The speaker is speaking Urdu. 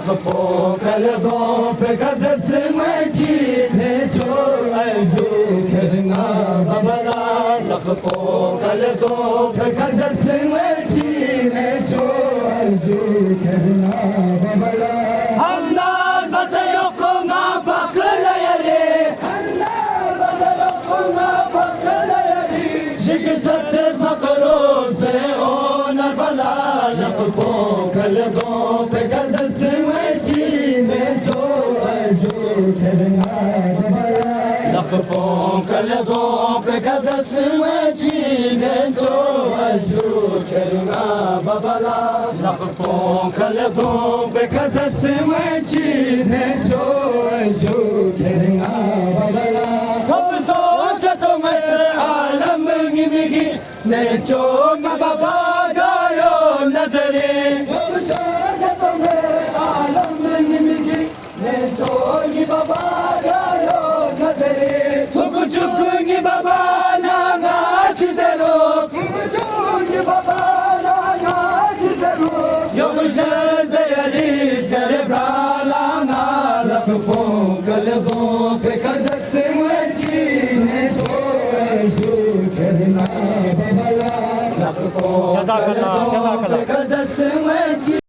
لقبو كالغو بكاز السمجي نجو أجو كرنا بابلا لقبو كالغو بكاز السمجي نجو أجو كرنا بابلا الناس بس يقونا فقل يلي الناس بس يقونا فقل يلي شك ستز مقروب سيئون البلا لقبو كالغو بكاز السمجي نجو أجو كرنا بابلا لقبو كالغو بكاز السمجي نجو أجو كرنا بابلا لقبو كالغو بكاز السمجي نجو أجو كرنا بابلا كبسو ستمت عالم ميجي نجو ما بابا دايو نزري كبسو ستمت عالم ميجي نجو بابا دايو نزري تكجوكني بابا لانا سيزرو تكجوكني بابا لانا سيزرو يوجد دياليس بربرالانا لقبو كالغو بكاز السمجي نجو أجو كرنا بابلا لقبو كالغو بكاز